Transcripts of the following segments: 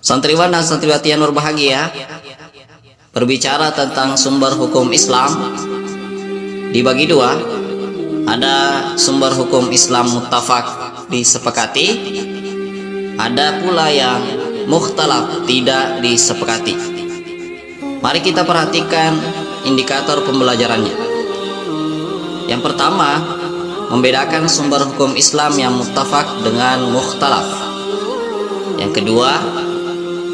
Santriwan dan santriwati yang berbahagia, berbicara tentang sumber hukum Islam dibagi dua. Ada sumber hukum Islam muttafaq disepakati, ada pula yang mukhtalaf tidak disepakati. Mari kita perhatikan indikator pembelajarannya. Yang pertama, membedakan sumber hukum Islam yang muttafaq dengan mukhtalaf. Yang kedua,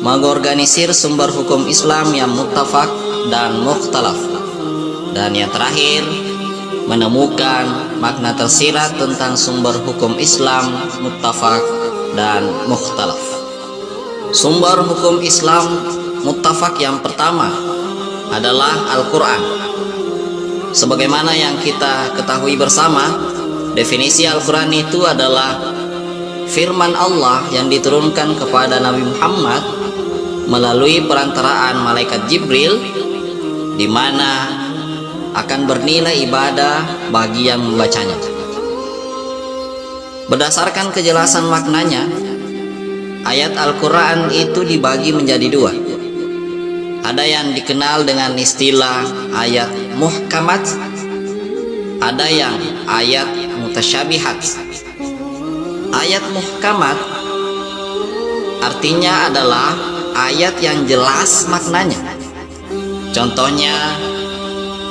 mengorganisir sumber hukum Islam yang muttafaq dan mukhtalaf. Dan yang terakhir, menemukan makna tersirat tentang sumber hukum Islam muttafaq dan mukhtalaf. Sumber hukum Islam muttafaq yang pertama adalah Al-Quran. Sebagaimana yang kita ketahui bersama, definisi Al-Quran itu adalah firman Allah yang diturunkan kepada Nabi Muhammad melalui perantaraan malaikat Jibril, di mana akan bernilai ibadah bagi yang membacanya. Berdasarkan kejelasan maknanya, ayat Al-Quran itu dibagi menjadi dua. Ada yang dikenal dengan istilah ayat muhkamat, ada yang ayat mutasyabihat. Ayat muhkamat artinya adalah ayat yang jelas maknanya. Contohnya,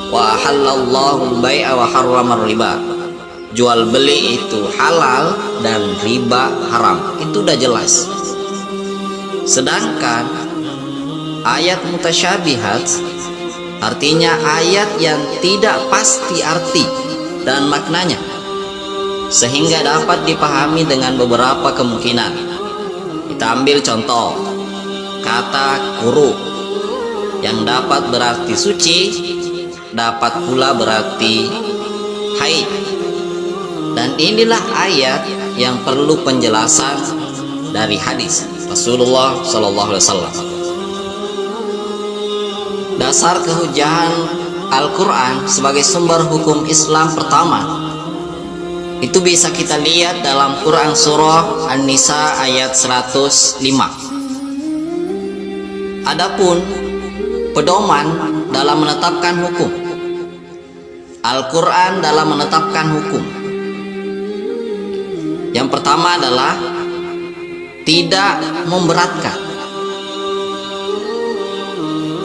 wa halallahu al-bai'a wa harramar riba. Jual beli itu halal dan riba haram. Itu udah jelas. Sedangkan ayat mutasyabihat artinya ayat yang tidak pasti arti dan maknanya, sehingga dapat dipahami dengan beberapa kemungkinan. Kita ambil contoh kata kuru, yang dapat berarti suci, dapat pula berarti haid. Dan inilah ayat yang perlu penjelasan dari hadis Rasulullah SAW. Dasar kehujahan Al-Quran sebagai sumber hukum Islam pertama itu bisa kita lihat dalam Quran surah An-Nisa ayat 105. Adapun pedoman dalam menetapkan hukum, Al-Quran dalam menetapkan hukum, yang pertama adalah tidak memberatkan.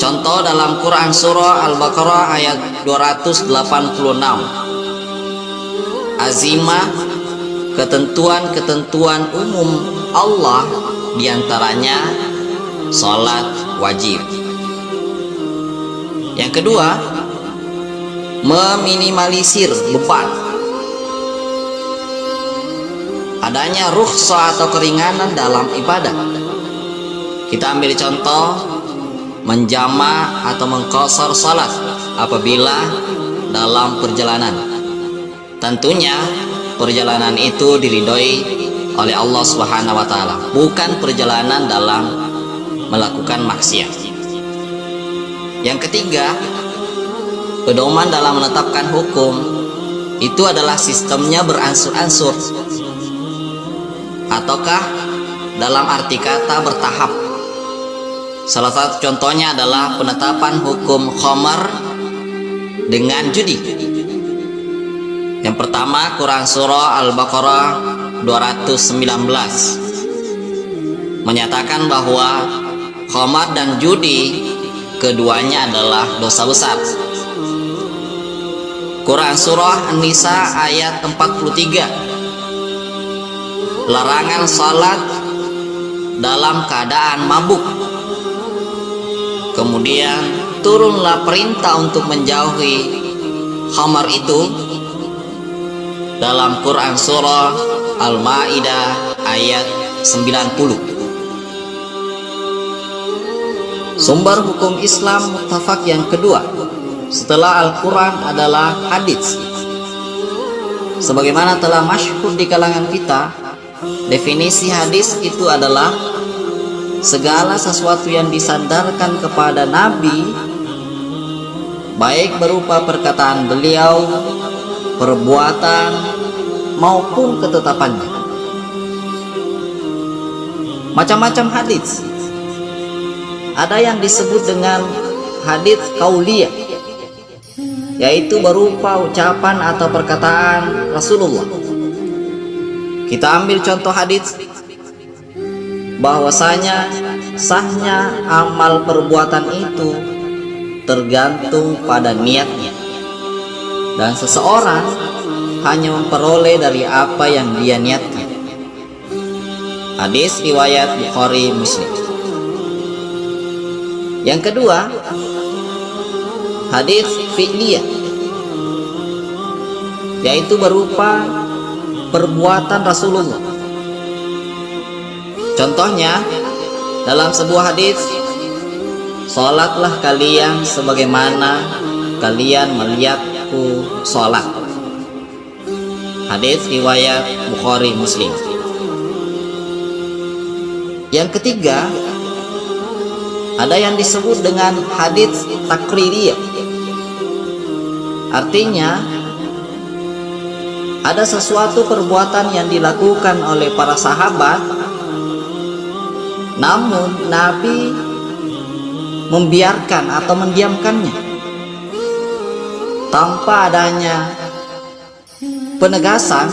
Contoh dalam Quran surah Al-Baqarah ayat 286. Azimah, ketentuan-ketentuan umum Allah, diantaranya salat wajib. Yang kedua, meminimalisir beban. Adanya rukhsah atau keringanan dalam ibadah. Kita ambil contoh menjama atau mengqashar salat apabila dalam perjalanan. Tentunya perjalanan itu diridhoi oleh Allah Subhanahu wa taala, bukan perjalanan dalam melakukan maksiat. Yang ketiga, pedoman dalam menetapkan hukum itu adalah sistemnya beransur-ansur, ataukah dalam arti kata bertahap. Salah satu contohnya adalah penetapan hukum khamar dengan judi. Yang pertama, Quran surah Al-Baqarah 219 menyatakan bahwa khamar dan judi keduanya adalah dosa besar. Quran surah An-Nisa ayat 43, larangan salat dalam keadaan mabuk. Kemudian turunlah perintah untuk menjauhi khamar itu dalam Quran surah Al-Maidah ayat 90. Sumber hukum Islam muttafaq yang kedua setelah Al-Quran adalah hadis. Sebagaimana telah masyhur di kalangan kita, definisi hadis itu adalah segala sesuatu yang disandarkan kepada Nabi, baik berupa perkataan beliau, perbuatan, maupun ketetapannya. Macam-macam hadis ada yang disebut dengan hadits qauliyah, yaitu berupa ucapan atau perkataan Rasulullah. Kita ambil contoh hadits bahwasanya sahnya amal perbuatan itu tergantung pada niatnya, dan seseorang hanya memperoleh dari apa yang dia niatkan. Hadis riwayat Bukhari Muslim. Yang kedua, hadis fi'liyah, yaitu berupa perbuatan Rasulullah. Contohnya dalam sebuah hadis, "Salatlah kalian sebagaimana kalian melihatku salat." Hadis riwayat Bukhari Muslim. Yang ketiga, ada yang disebut dengan hadits takririyah. Artinya, ada sesuatu perbuatan yang dilakukan oleh para sahabat, namun Nabi membiarkan atau mendiamkannya tanpa adanya penegasan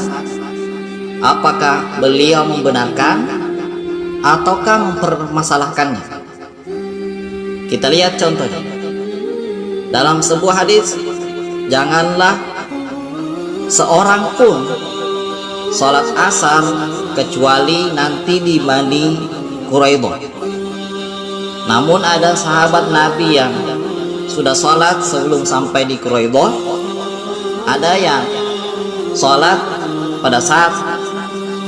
apakah beliau membenarkan ataukah mempermasalahkannya. Kita lihat contohnya dalam sebuah hadis, "Janganlah seorang pun sholat asar kecuali nanti di Bani Quraidah." Namun ada sahabat Nabi yang sudah sholat sebelum sampai di Quraidah, ada yang sholat pada saat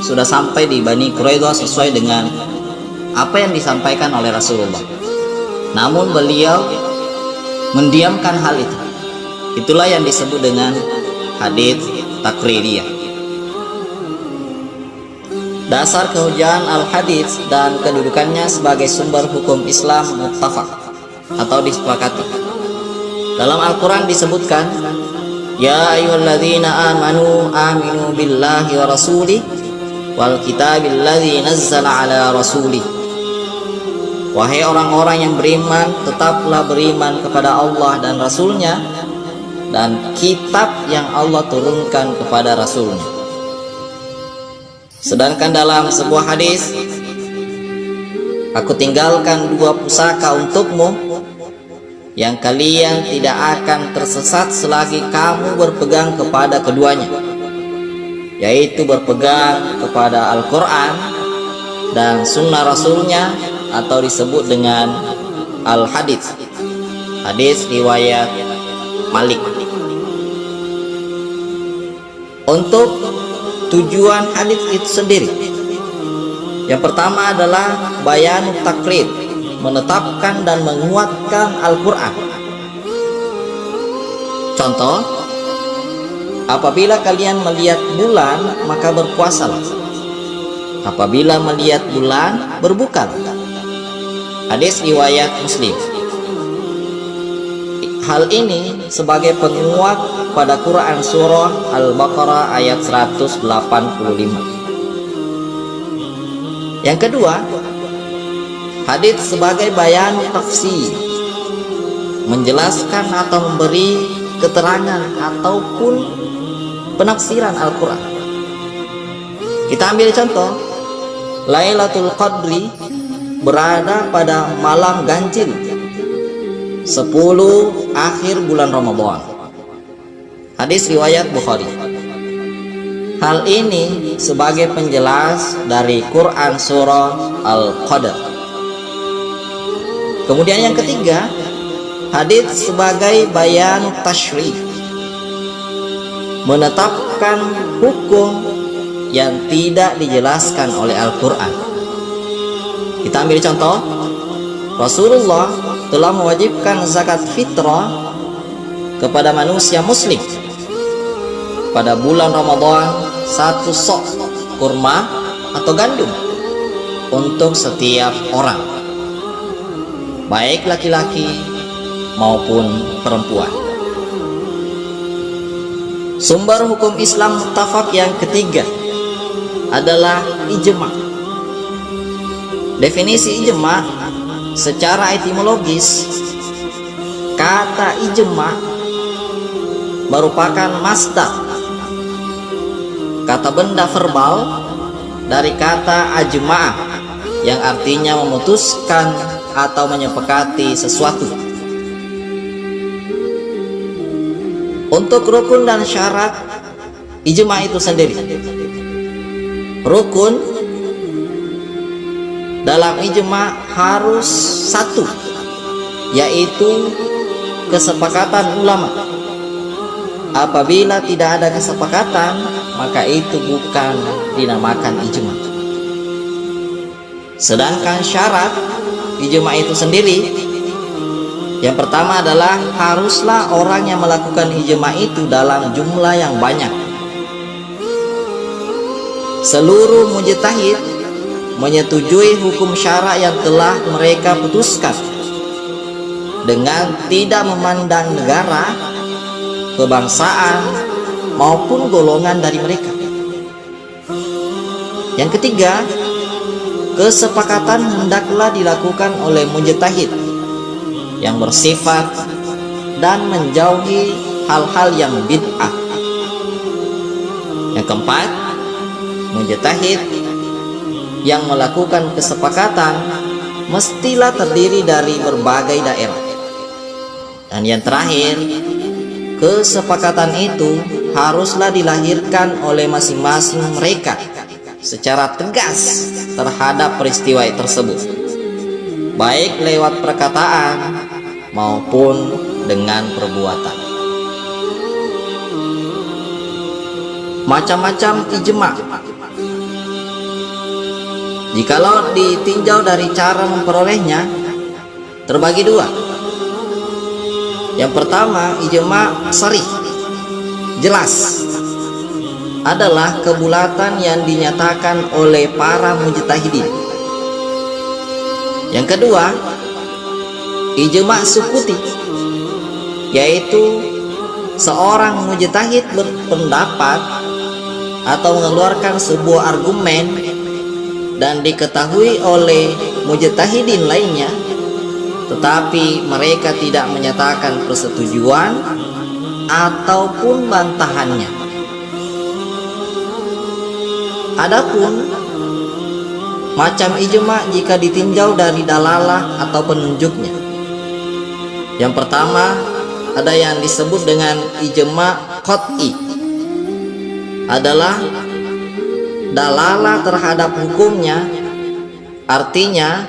sudah sampai di Bani Quraidah sesuai dengan apa yang disampaikan oleh Rasulullah. Namun beliau mendiamkan hal itu. Itulah yang disebut dengan hadits takririyah. Dasar kehujahan al-hadits dan kedudukannya sebagai sumber hukum Islam muttafaq atau disepakati. Dalam Al-Quran disebutkan, "Ya ayyuhalladzina amanu aminu billahi wa rasulih wal kitabil ladzi nazzala ala rasulih." Wahai orang-orang yang beriman, tetaplah beriman kepada Allah dan Rasulnya dan kitab yang Allah turunkan kepada Rasulnya. Sedangkan dalam sebuah hadis, "Aku tinggalkan dua pusaka untukmu yang kalian tidak akan tersesat selagi kamu berpegang kepada keduanya, yaitu berpegang kepada Al-Quran dan sunnah Rasulnya, atau disebut dengan al-hadits." Hadis riwayat Malik. Untuk tujuan hadis itu sendiri, yang pertama adalah bayan takrir, menetapkan dan menguatkan Al-Quran. Contoh, apabila kalian melihat bulan, maka berpuasalah. Apabila melihat bulan, berbukalah. Hadis riwayat Muslim. Hal ini sebagai penguat pada Quran surah Al-Baqarah ayat 185. Yang kedua, hadis sebagai bayan tafsir, menjelaskan atau memberi keterangan ataupun penafsiran Al-Quran. Kita ambil contoh, Lailatul Qadri berada pada malam ganjil 10 akhir bulan Ramadan. Hadis riwayat Bukhari. Hal ini sebagai penjelas dari Quran surah Al-Qadr. Kemudian yang ketiga, hadis sebagai bayan tasyrih, menetapkan hukum yang tidak dijelaskan oleh Al-Quran. Kita ambil contoh, Rasulullah telah mewajibkan zakat fitrah kepada manusia muslim pada bulan Ramadan 1 sok kurma atau gandum untuk setiap orang, baik laki-laki maupun perempuan. Sumber hukum Islam muttafaq yang ketiga adalah ijma. Definisi ijma secara etimologis kata ijma merupakan masdar, kata benda verbal dari kata ajma'ah yang artinya memutuskan atau menyepakati sesuatu. Untuk rukun dan syarat ijma itu sendiri, rukun dalam ijma harus satu, yaitu kesepakatan ulama. Apabila tidak ada kesepakatan, maka itu bukan dinamakan ijma. Sedangkan syarat ijma itu sendiri, yang pertama adalah haruslah orang yang melakukan ijma itu dalam jumlah yang banyak. Seluruh mujtahid menyetujui hukum syara yang telah mereka putuskan dengan tidak memandang negara, kebangsaan maupun golongan dari mereka. Yang ketiga, kesepakatan hendaklah dilakukan oleh mujtahid yang bersifat dan menjauhi hal-hal yang bid'ah. Yang keempat, mujtahid yang melakukan kesepakatan mestilah terdiri dari berbagai daerah. Dan yang terakhir, kesepakatan itu haruslah dilahirkan oleh masing-masing mereka secara tegas terhadap peristiwa tersebut, baik lewat perkataan maupun dengan perbuatan. Macam-macam ijma, jikalau ditinjau dari cara memperolehnya, terbagi dua. Yang pertama, ijma sharih, jelas, adalah kebulatan yang dinyatakan oleh para mujtahidin. Yang kedua, ijma sukuti, yaitu seorang mujtahid berpendapat atau mengeluarkan sebuah argumen dan diketahui oleh mujtahidin lainnya, tetapi mereka tidak menyatakan persetujuan ataupun bantahannya. Adapun macam ijma jika ditinjau dari dalalah atau penunjuknya, yang pertama ada yang disebut dengan ijma qat'i, adalah dalalah terhadap hukumnya, artinya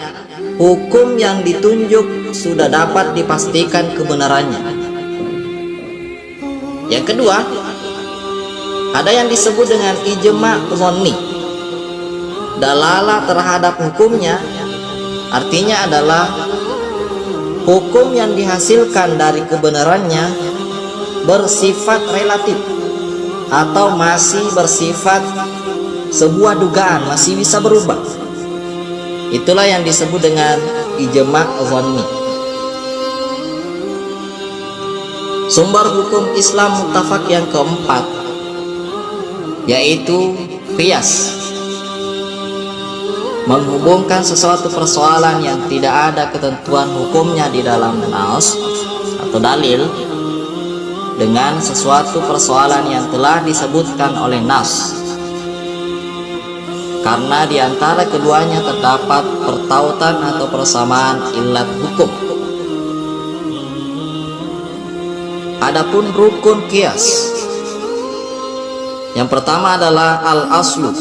hukum yang ditunjuk sudah dapat dipastikan kebenarannya. Yang kedua, ada yang disebut dengan ijma dhanni, dalalah terhadap hukumnya, artinya adalah hukum yang dihasilkan dari kebenarannya bersifat relatif atau masih bersifat sebuah dugaan, masih bisa berubah. Itulah yang disebut dengan ijma dhanni. Sumber hukum Islam muttafaq yang keempat, yaitu qiyas, menghubungkan sesuatu persoalan yang tidak ada ketentuan hukumnya di dalam nas atau dalil dengan sesuatu persoalan yang telah disebutkan oleh nas, karena di antara keduanya terdapat pertautan atau persamaan ilat hukum. Adapun rukun qiyas, yang pertama adalah al-aslu,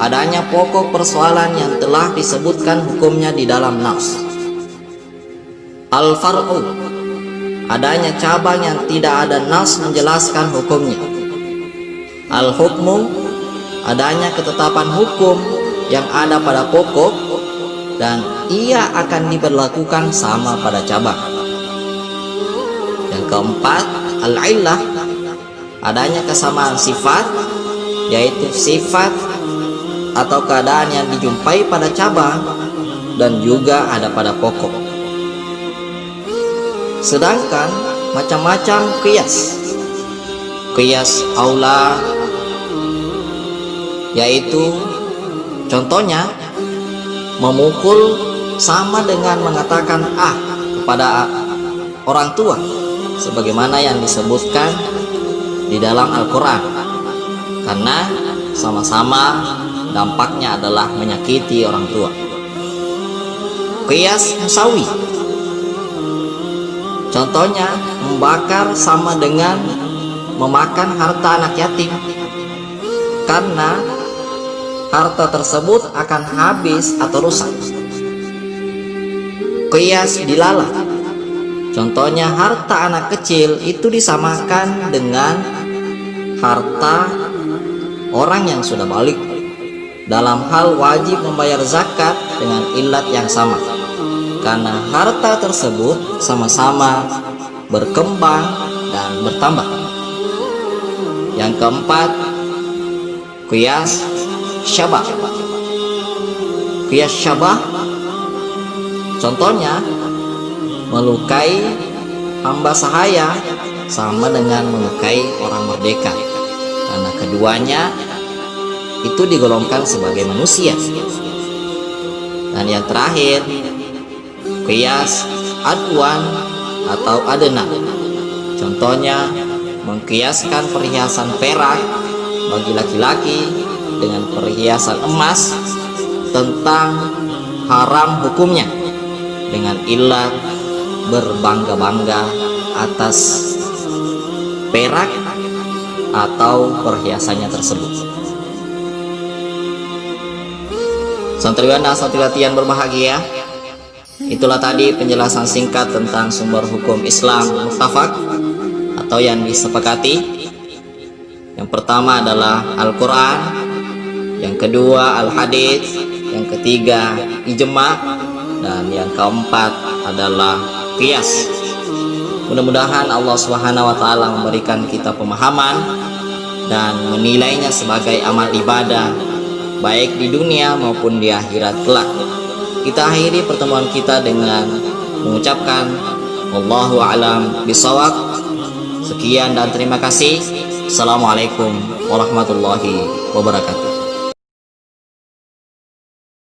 adanya pokok persoalan yang telah disebutkan hukumnya di dalam nas. Al-far'u, adanya cabang yang tidak ada nas menjelaskan hukumnya. Al-hukmu, adanya ketetapan hukum yang ada pada pokok dan ia akan diberlakukan sama pada cabang. Yang keempat, al-illah, adanya kesamaan sifat, yaitu sifat atau keadaan yang dijumpai pada cabang dan juga ada pada pokok. Sedangkan macam-macam qiyas, qiyas aula, yaitu contohnya memukul sama dengan mengatakan ah kepada orang tua, sebagaimana yang disebutkan di dalam Al-Quran, karena sama-sama dampaknya adalah menyakiti orang tua. Qiyas musawi, contohnya membakar sama dengan memakan harta anak yatim, karena harta tersebut akan habis atau rusak. Qiyas dilalah, contohnya harta anak kecil itu disamakan dengan harta orang yang sudah balik dalam hal wajib membayar zakat dengan ilat yang sama, karena harta tersebut sama-sama berkembang dan bertambah. Yang keempat, qiyas syabah. Qiyas syabah contohnya melukai hamba sahaya sama dengan melukai orang merdeka, karena keduanya itu digolongkan sebagai manusia. Dan yang terakhir, qiyas adwan atau adna, contohnya mengkiaskan perhiasan perak bagi laki-laki dengan perhiasan emas tentang haram hukumnya dengan ilat berbangga-bangga atas perak atau perhiasannya tersebut. Santriwan dan santriwati yang berbahagia, itulah tadi penjelasan singkat tentang sumber hukum Islam muttafaq atau yang disepakati. Yang pertama adalah Al-Quran, yang kedua Al-Hadits, yang ketiga ijma', dan yang keempat adalah qiyas. Mudah-mudahan Allah Subhanahu wa taala memberikan kita pemahaman dan menilainya sebagai amal ibadah baik di dunia maupun di akhirat kelak. Kita akhiri pertemuan kita dengan mengucapkan wallahu a'lam bishawab. Sekian dan terima kasih. Assalamualaikum warahmatullahi wabarakatuh.